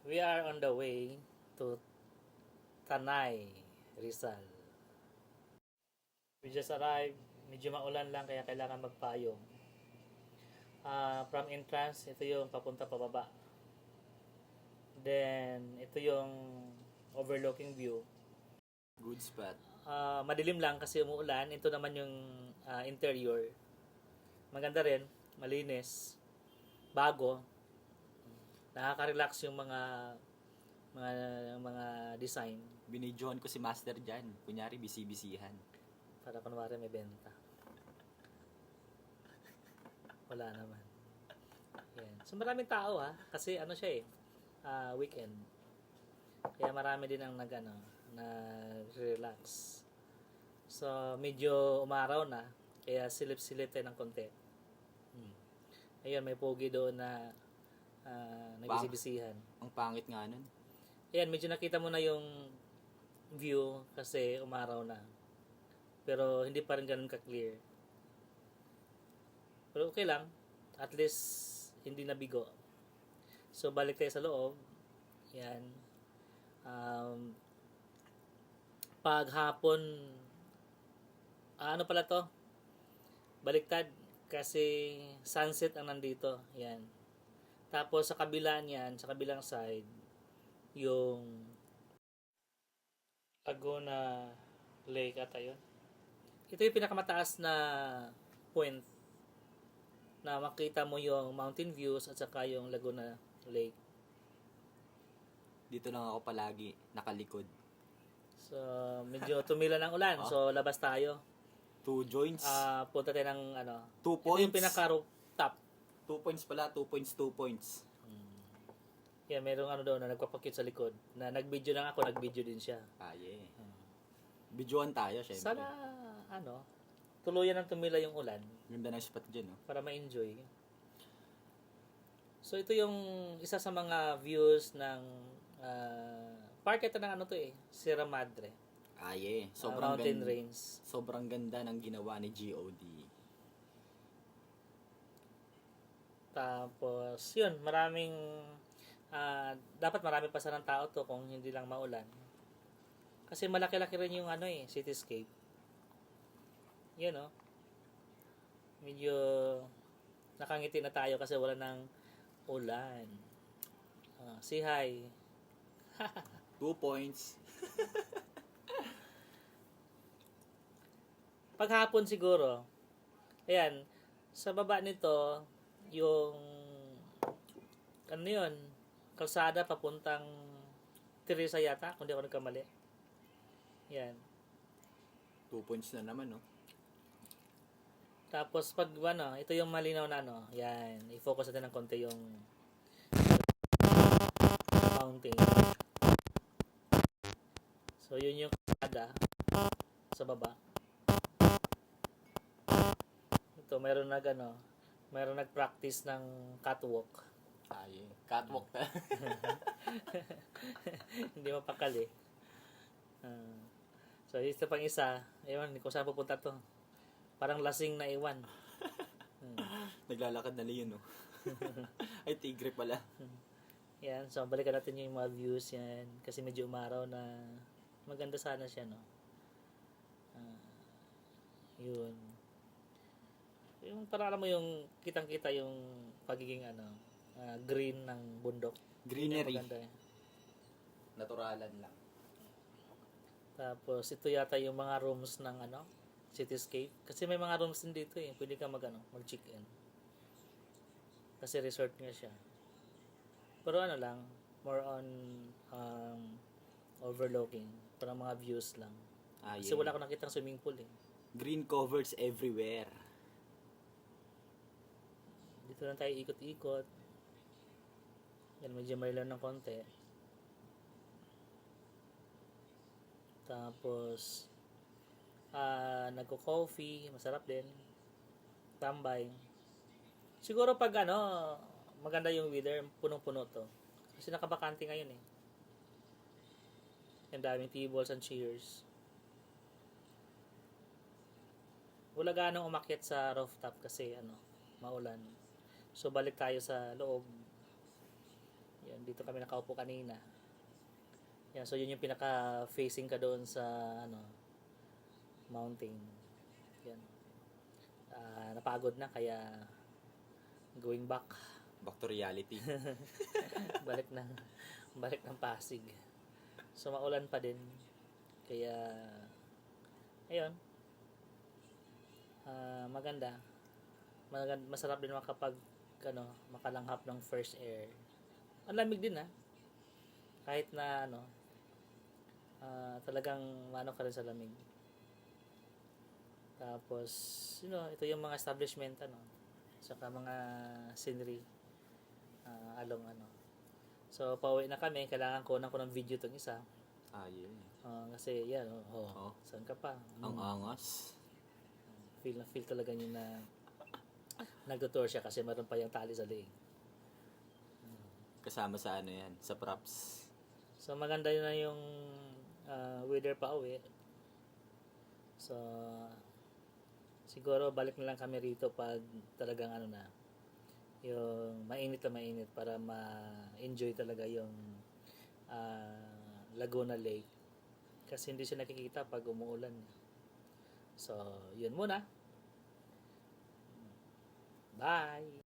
We are on the way to Tanay, Rizal. We just arrived. Medyo maulan lang kaya kailangan magpayong. From entrance, ito yung papunta pababa. Then, ito yung overlooking view. Good spot. Madilim lang kasi umuulan. Ito naman yung interior. Maganda rin, malinis, bago. Nakaka-relax yung mga design. Binidyohan ko si Master dyan. Kunyari, bisi-bisihan. Para kunwari may benta. Wala naman. Yan. So maraming tao kasi ano siya weekend. Kaya marami din ang nag-relax. So medyo umaraw na, kaya silip-silip tayo ng konti. Ayun, may pogi doon na nagbisibisihan. Ang pangit nga nun. Ayan, medyo nakita mo na yung view kasi umaraw na. Pero hindi pa rin ganun ka-clear. Pero okay lang. At least hindi nabigo. So balik tayo sa loob. Yan. Pag hapon, ano pala to? Baliktad. Kasi sunset ang nandito. Yan. Tapos sa kabila niyan, sa kabilang side, yung Laguna Lake ata yun. Ito yung pinakamataas na point na makita mo yung mountain views at saka yung Laguna Lake. Dito lang ako palagi, nakalikod. So, medyo tumila ng ulan. So, labas tayo. 2 joints. Punta tayo ng 2 ito yung points. pinaka-rooftop. 2 points pala, 2 points, 2 points. Yan, merong daw na nagpapakit sa likod. Na nag-video lang ako, nag-video din siya. Yeah. Videoan tayo, syempre. Sana, tuluyan ng tumila yung ulan. Ganda ng spot dyan, no? Para ma-enjoy. So, ito yung isa sa mga views ng park ito ng Sierra Madre. Yeah. Mountain range. Sobrang ganda ng ginawa ni GOD. Tapos, yun, dapat marami pa sanang tao to kung hindi lang maulan. Kasi malaki-laki rin yung cityscape. Yun, medyo nakangiti na tayo kasi wala ng ulan. Say hi. 2 points. Paghapon siguro, ayan, sa baba nito, yung, kalsada papuntang Teresa yata, kung di ako nagkamali. Yan. 2 points na naman, no? Tapos pag ito yung malinaw na yan, i-focus natin ng konti yung mountain. So yun yung kalsada sa baba. Ito mayroon nag-practice ng catwalk. Yeah. Catwalk na. Hindi mapakali. So ito pang isa, ewan kung saan pupunta to. Parang lasing na iwan. Naglalakad na yun, no? Ay, tigre pala. Yan, so balikan natin yung mga views yan. Kasi medyo umaraw na maganda sana siya, no? Yun. Yung para alam mo yung kitang-kita yung pagiging green ng bundok. Greenery. Maganda. Naturalan lang. Tapos ito yata yung mga rooms ng cityscape. Kasi may mga rooms din dito pwede ka mag-check-in. Kasi resort nga siya. Pero lang, more on overlooking. Para mga views lang. Kasi wala ko nakitang swimming pool Green covers everywhere. Dito lang tayo ikot-ikot. Yan, medyo marilaw ng konti. Tapos, nagko-coffee, masarap din. Tambay. Siguro pag maganda yung weather, punong-puno to. Kasi nakabakante ngayon Ang daming tables and chairs. Wala ganong umakyat sa rooftop kasi maulan. So balik tayo sa loob. Yan. Yan, dito kami nakaupo kanina. Yan, so yun yung pinaka-facing ka doon sa ano, mountain. Yan. Napagod na kaya going back. Back to reality. balik ng balik ng Pasig. So maulan pa din. Kaya ayun. Maganda. Masarap din makapag makalanghap ng fresh air. Ang lamig din kahit na talagang ka rin sa lamig. Tapos ito yung mga establishment saka mga scenery along So pauwi na kami, kailangan ko ng video tong isa. Yun. Kasi yan saan ka pa? Ang angas. Feel talaga niya na nag-tour siya kasi meron pa yung tali sa leeg. Kasama sa yan, sa props. So maganda yun na yung weather pa uwi. So siguro balik na lang kami rito pag talagang yung mainit na mainit para ma-enjoy talaga yung Laguna Lake. Kasi hindi siya nakikita pag umuulan. So, yun muna. Bye!